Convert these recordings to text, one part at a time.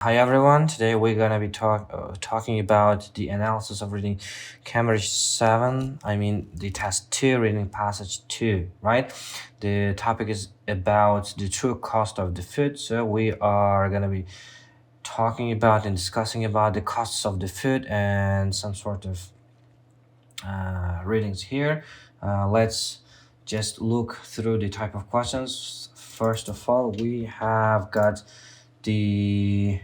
Hi everyone. Today we're gonna be talking about the analysis of reading Cambridge 7. I mean the test 2, reading passage 2, right? The topic is about the true cost of the food. So we are gonna be talking about and discussing about the costs of the food and some sort of readings here. Let's just look through the type of questions. First of all, we have got the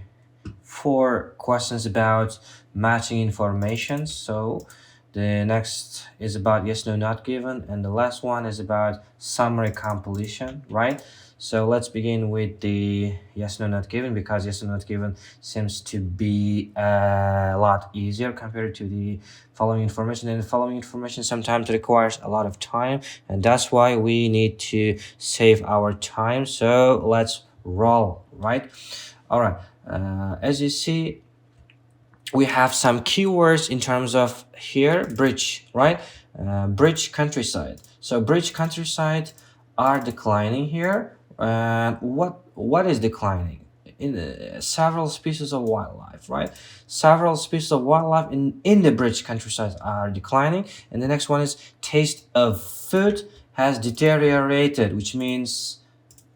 four questions about matching information. So the next is about yes, no, not given, and the last one is about summary completion, right? So let's begin with the yes, no, not given, because yes, no, not given seems to be a lot easier compared to the following information. And the following information sometimes requires a lot of time, and that's why we need to save our time. So let's roll, right? All right. As you see, we have some keywords in terms of here bridge, right? Bridge countryside. So bridge countryside are declining here. And what is declining? In several species of wildlife, right? Several species of wildlife in the bridge countryside are declining. And the next one is taste of food has deteriorated, which means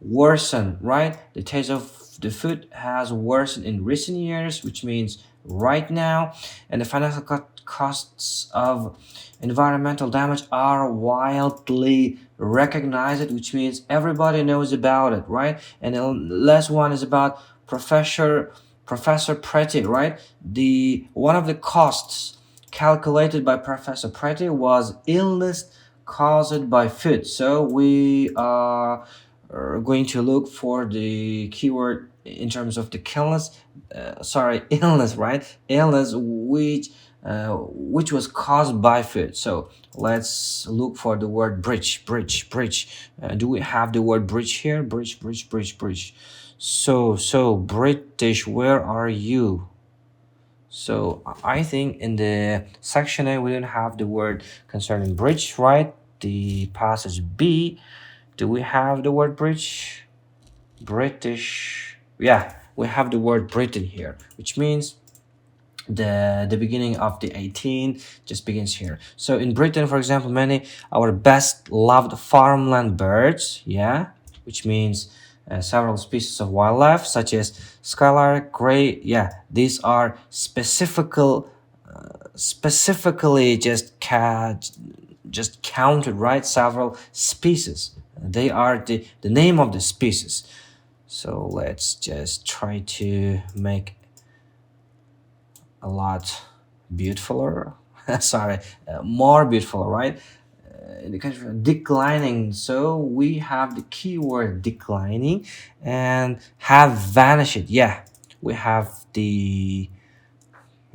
worsen, right? The taste of the food has worsened in recent years, which means right now. And the financial costs of environmental damage are widely recognized, which means everybody knows about it, right? And the last one is about Professor Pretty, right? The one of the costs calculated by Professor Pretty was illness caused by food. So we are going to look for the keyword in terms of the illness, right? Illness which was caused by food. So let's look for the word bridge. Do we have the word bridge here? Bridge. So British, where are you? So I think in the section A we didn't have the word concerning bridge, right? The passage B, do we have the word bridge? British. Yeah, we have the word Britain here, which means the beginning of the 18 just begins here. So in Britain, for example, many our best loved farmland birds, yeah, which means several species of wildlife such as skylark, gray, yeah, these are specifically just counted, right? Several species. They are the name of the species. So let's just try to make a lot beautifuler. Sorry, more beautiful, right? In the country declining. So we have the keyword declining and have vanished. Yeah, we have the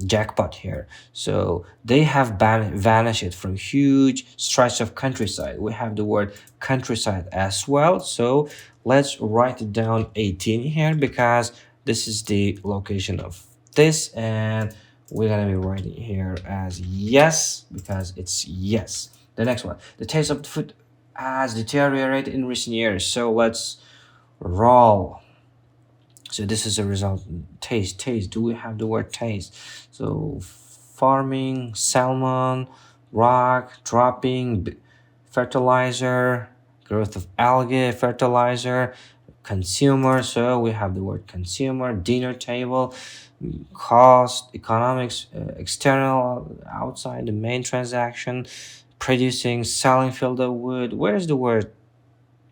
jackpot here. So they have vanished from huge stretch of countryside. We have the word countryside as well. So let's write it down 18 here because this is the location of this, and we're gonna be writing here as yes because it's yes. The next one, the taste of the food has deteriorated in recent years. So let's roll. So this is a result. Taste. Do we have the word taste? So farming, salmon, rock, dropping, fertilizer, growth of algae, fertilizer, consumer. So we have the word consumer, dinner table, cost, economics, external, outside the main transaction, producing, selling field of wood. Where's the word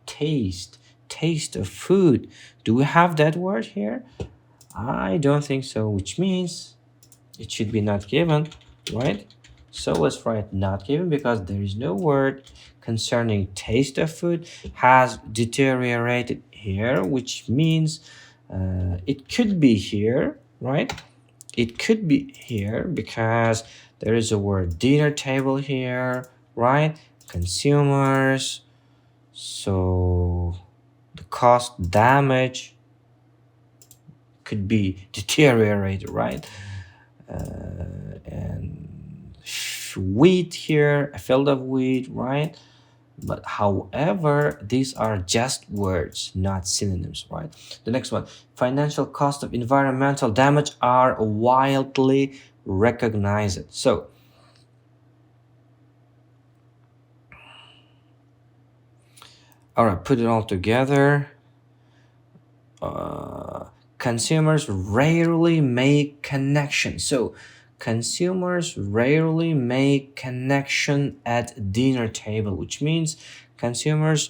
taste? Taste of food. Do we have that word here? I don't think so, which means it should be not given, right? So let's write not given because there is no word concerning taste of food has deteriorated here, which means it could be here, right? It could be here because there is a word dinner table here, right? Consumers. So the cost damage could be deteriorated, right? And wheat here, a field of wheat, right? But however, these are just words, not synonyms, right? The next one, financial cost of environmental damage are widely recognized. So, all right, put it all together. uh, Consumers rarely make connection. So consumers rarely make connection at dinner table, which means consumers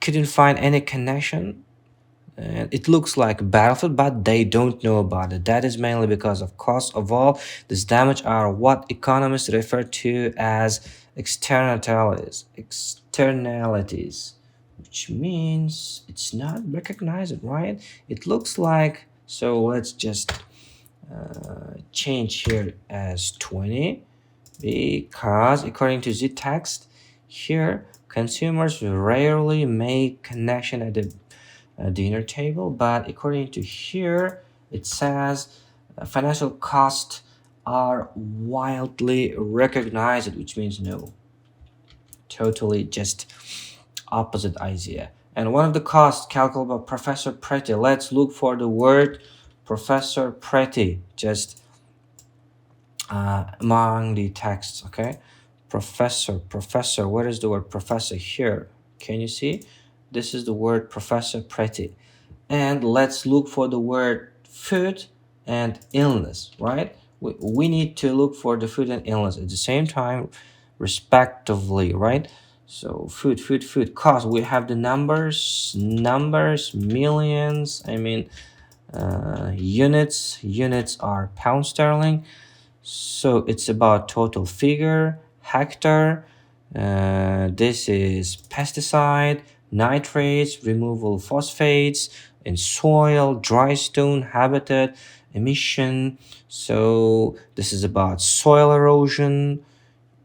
couldn't find any connection. And it looks like a battlefield, but they don't know about it. That is mainly because of cost of all. This damage are what economists refer to as externalities. Externalities, which means it's not recognized, right? It looks like, so let's just change here as 20, because according to the text here, consumers rarely make connection at the dinner table, but according to here, it says financial costs are widely recognized, which means no, totally just opposite idea. And one of the costs calculated by Professor Pretty. Let's look for the word Professor Pretty just among the texts. Okay, professor. Where is the word professor here? Can you see? This is the word Professor Pretty. And let's look for the word food and illness, right? We need to look for the food and illness at the same time, respectively, right? So food cost, we have the numbers, millions, I mean, units are pound sterling. So it's about total figure, hectare. This is pesticide, nitrates, removal phosphates in soil, dry stone, habitat, emission. So this is about soil erosion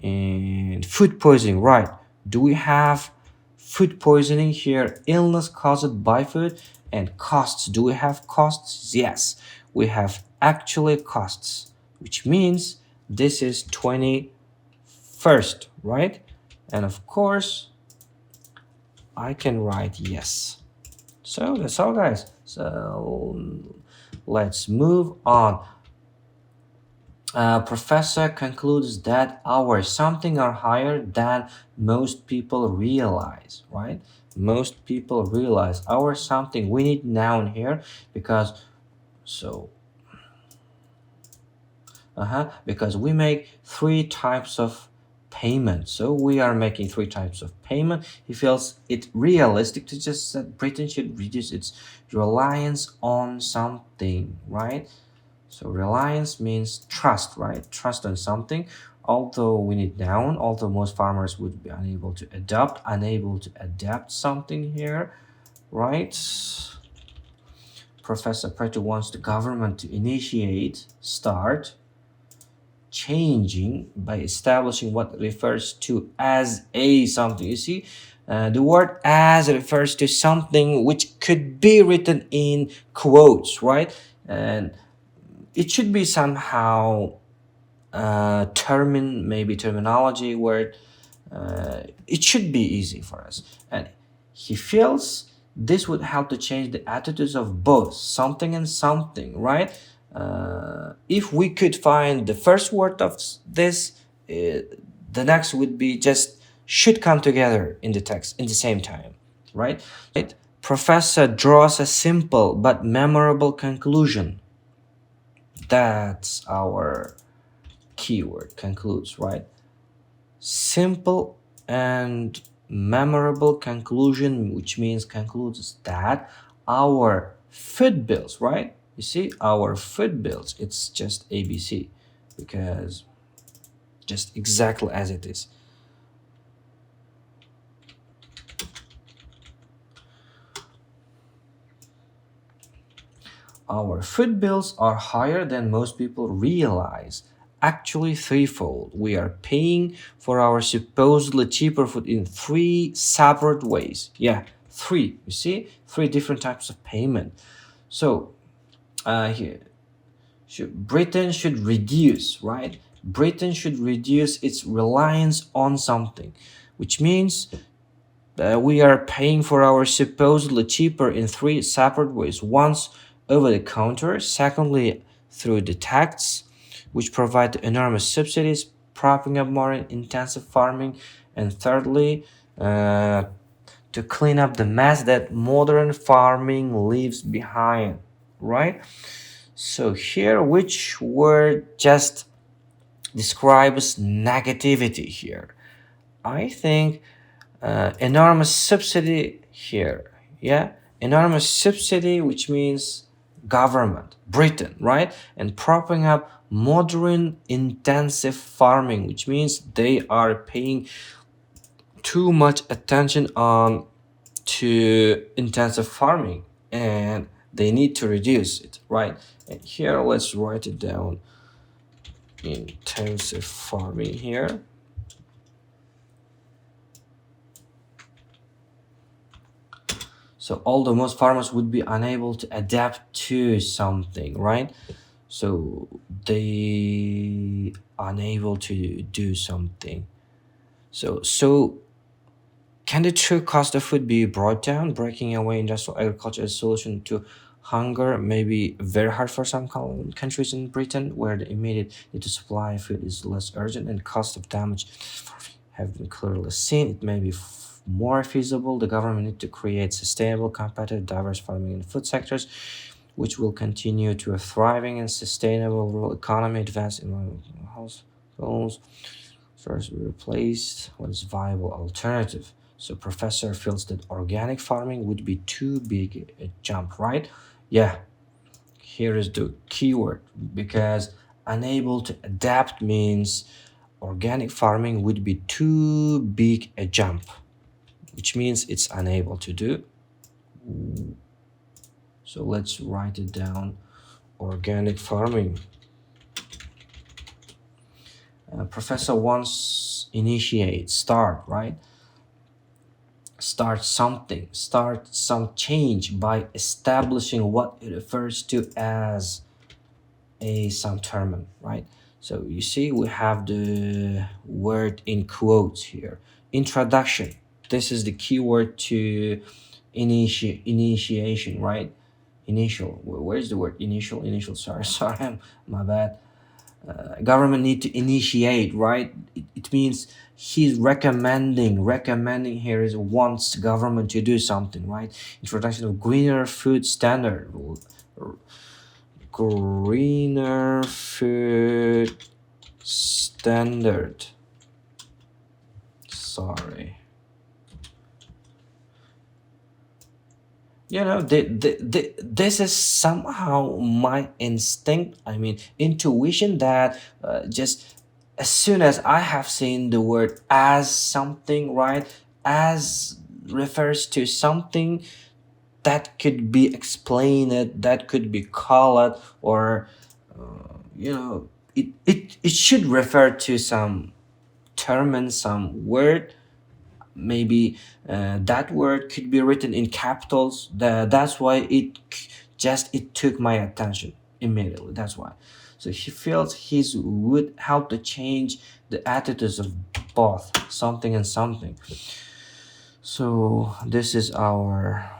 and food poisoning, right? Do we have food poisoning here? Illness caused by food and costs. Do we have costs? Yes, we have actually costs, which means this is 21st, right? And of course, I can write yes. So that's all, guys. So let's move on. Professor concludes that our something are higher than most people realize, right? Most people realize our something. We need noun here because so because we make three types of payment. So we are making three types of payment. He feels it realistic to just that Britain should reduce its reliance on something, right? So reliance means trust, right? Trust on something. Although we need noun, although most farmers would be unable to adapt something here, right? Professor Preto wants the government to start changing by establishing what refers to as a something. You see, the word as refers to something which could be written in quotes, right? And it should be somehow maybe terminology word. It should be easy for us, and he feels this would help to change the attitudes of both something and something, right? If we could find the first word of this, the next would be just should come together in the text in the same time, right? Professor draws a simple but memorable conclusion. That's our keyword, concludes, right? Simple and memorable conclusion, which means concludes that our food bills, right? You see, our food bills, it's just ABC because just exactly as it is. Our food bills are higher than most people realize. Actually, threefold. We are paying for our supposedly cheaper food in three separate ways. Yeah, three. You see, three different types of payment. So, here, Britain should reduce, right? Britain should reduce its reliance on something. which means we are paying for our supposedly cheaper in three separate ways. Once over the counter, secondly through the tax, which provide enormous subsidies, propping up more intensive farming, and thirdly, uh, to clean up the mess that modern farming leaves behind, right? So here, which word just describes negativity here? I think enormous subsidy here. Yeah, enormous subsidy, which means government, Britain, right? And propping up modern intensive farming, which means they are paying too much attention on to intensive farming and they need to reduce it, right? And here let's write it down, intensive farming here. So although most farmers would be unable to adapt to something, right? So they unable to do something. So can the true cost of food be brought down? Breaking away industrial agriculture as a solution to hunger may be very hard for some countries in Britain, where the immediate need to supply food is less urgent and cost of damage have been clearly seen. It may be more feasible. The government need to create sustainable, competitive, diverse farming and food sectors, which will continue to a thriving and sustainable rural economy, advance environmental households, first replaced what is viable alternative. So professor feels that organic farming would be too big a jump, right? Yeah, here is the keyword because unable to adapt means organic farming would be too big a jump, which means it's unable to do. So let's write it down. Organic farming. Professor wants initiate, start, right? Start something, start some change by establishing what it refers to as a some term, right? So you see we have the word in quotes here. Introduction. This is the keyword to initiation, right? Initial. Where's the word initial? Initial. Sorry, sorry, my bad. Government need to initiate, right? It means he's recommending here is wants government to do something, right? Introduction of greener food standard, greener food standard, sorry. This is somehow my instinct, I mean intuition, that just as soon as I have seen the word as something, right, as refers to something that could be explained, that could be called, or it should refer to some term and some word. Maybe that word could be written in capitals. That's why it took my attention immediately. That's why. So he feels his would help to change the attitudes of both something and something. So this is our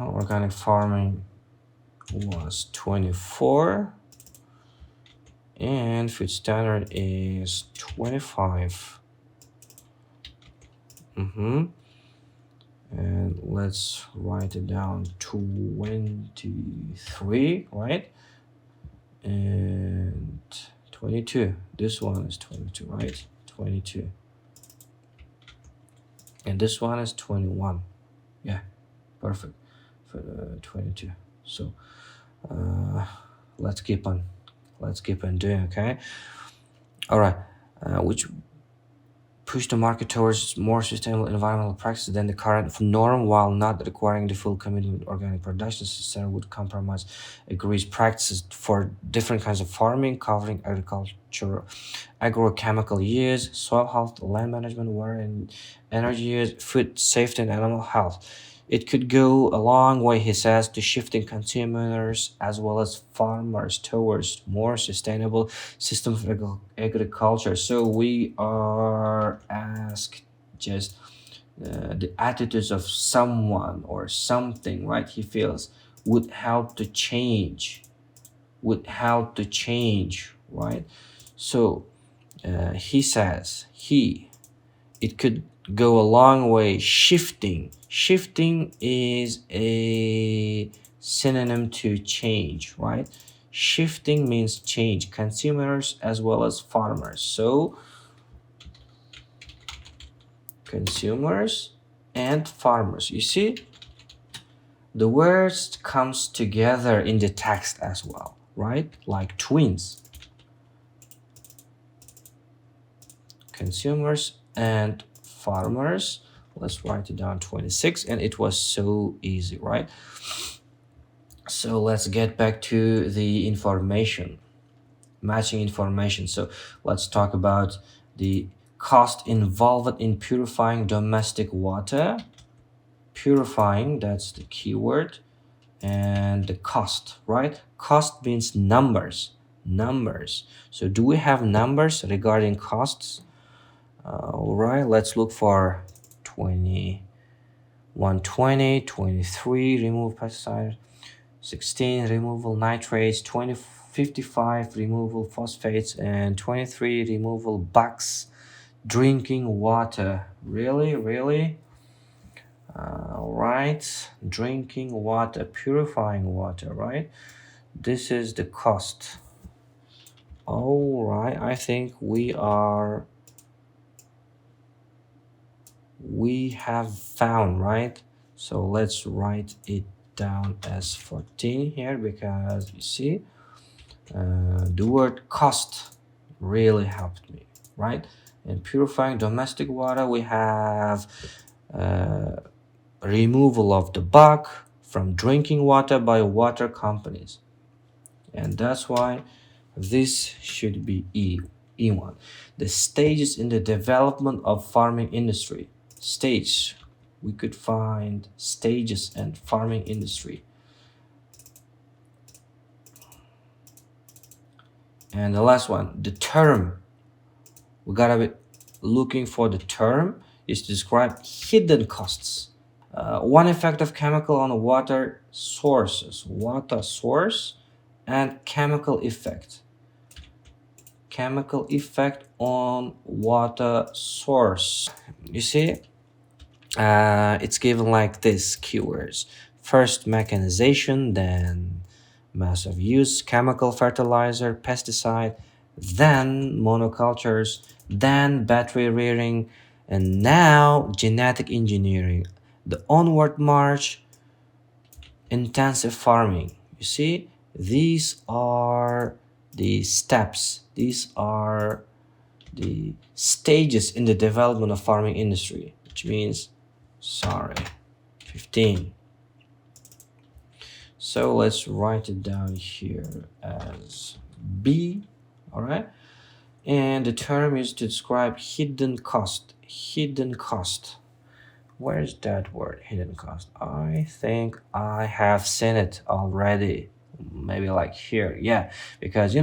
organic farming was 24 and food standard is 25. And let's write it down, 23, right? And 22, this one is 22, right? 22, and this one is 21. Yeah, perfect. For 22. So let's keep on doing. Okay, all right. Which push the market towards more sustainable environmental practices than the current norm, while not requiring the full commitment to organic production. System would compromise agrees practices for different kinds of farming, covering agriculture, agrochemical use, soil health, land management, water and energy use, food safety, and animal health. It could go a long way, he says, to shifting consumers as well as farmers towards more sustainable system of agriculture. So we are asked just the attitudes of someone or something, right? He feels would help to change, right? So he says it could go a long way. Shifting is a synonym to change, right? Shifting means change, consumers as well as farmers. So consumers and farmers, you see, the words comes together in the text as well, right? Like twins. Consumers and farmers. Let's write it down, 26, and it was so easy, right? So let's get back to the information, matching information. So let's talk about the cost involved in purifying domestic water. Purifying, that's the keyword, and the cost, right? Cost means numbers. So do we have numbers regarding costs? All right, let's look for 20, 120, 23, remove pesticide, 16, removal nitrates, 20, 55, removal phosphates, and 23, removal bugs, drinking water. Really? All right, drinking water, purifying water, right? This is the cost. All right, I think we have found, right? So let's write it down as 14 here, because you see the word cost really helped me, right? In purifying domestic water, we have uh, removal of the bug from drinking water by water companies, and that's why this should be E1. The stages in the development of farming industry. Stage. We could find stages and farming industry. And the last one, the term. We gotta be looking for the term is to describe hidden costs. One effect of chemical on water sources. Water source and chemical effect. Chemical effect on water source. You see, it's given like this keywords: first mechanization, then mass of use, chemical fertilizer, pesticide, then monocultures, then battery rearing, and now genetic engineering. The onward march, intensive farming. You see, these are the steps, these are the stages in the development of farming industry, which means, sorry, 15. So let's write it down here as B. All right, and the term is to describe hidden cost. Where's that word, hidden cost? I think I have seen it already. Maybe like here, yeah, because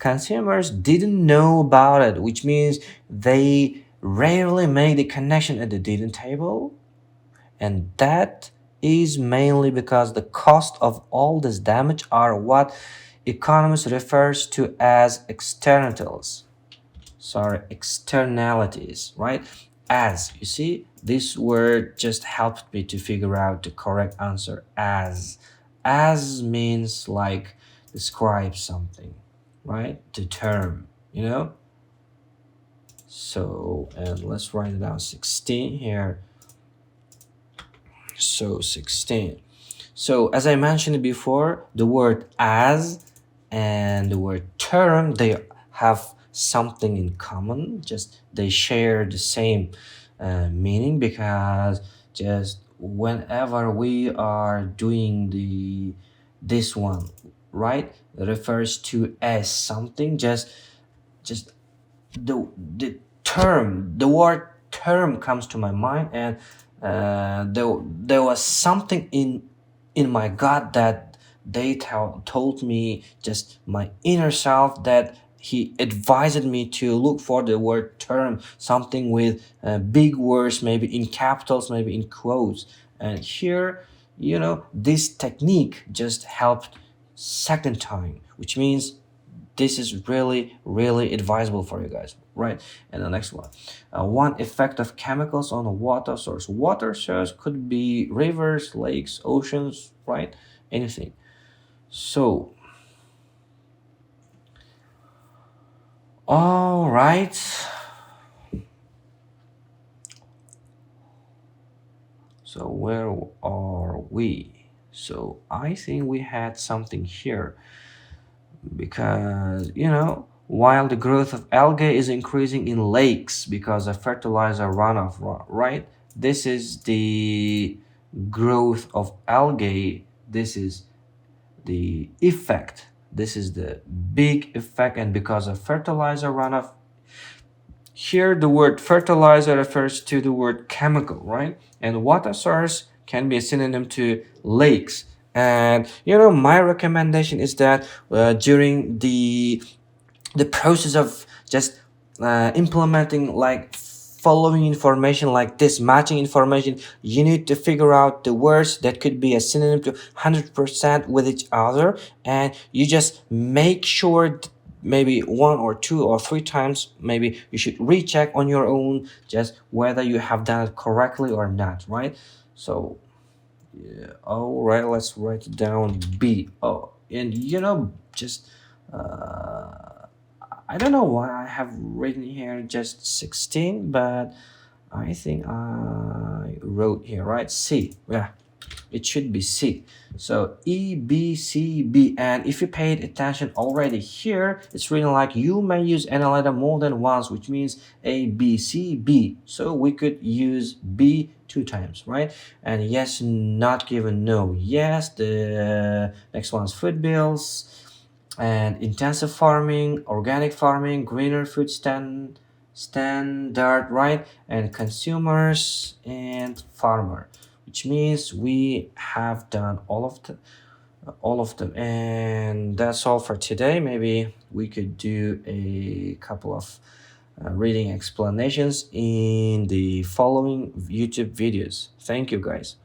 consumers didn't know about it, which means they rarely make the connection at the dinner table, and that is mainly because the cost of all this damage are what economists refers to as externalities, right? As you see, this word just helped me to figure out the correct answer. As means like describe something, right? The term, so, and let's write it down, 16 here. So 16. So as I mentioned before, the word as and the word term, they have something in common. Just they share the same meaning, because just whenever we are doing this one, right, it refers to as something. Just the word term comes to my mind, and There was something in my gut that told me, just my inner self, that he advised me to look for the word term, something with big words, maybe in capitals, maybe in quotes. And here, this technique just helped second time, which means this is really really advisable for you guys, right? And the next one, one effect of chemicals on a water source could be rivers, lakes, oceans, right? Anything. So, all right, so where are we? So I think we had something here, because while the growth of algae is increasing in lakes because of fertilizer runoff, right? This is the growth of algae. This is the effect. This is the big effect. And because of fertilizer runoff, here the word fertilizer refers to the word chemical, right? And water source can be a synonym to lakes. And my recommendation is that during the process of just implementing, like following information like this, matching information, you need to figure out the words that could be a synonym to 100% with each other, and you just make sure maybe one or two or three times, maybe you should recheck on your own just whether you have done it correctly or not, right? So yeah, all right, let's write it down. B. Oh, and just I don't know why I have written here just 16, but I think I wrote here, right? C. Yeah, it should be C. So E, B, C, B. And if you paid attention already here, it's written like you may use any letter more than once, which means A, B, C, B. So we could use B two times, right? And yes, not given, no. Yes, the next one's food bills and intensive farming, organic farming, greener food standard, right? And consumers and farmer, which means we have done all of them, and that's all for today. Maybe we could do a couple of reading explanations in the following YouTube videos. Thank you, guys.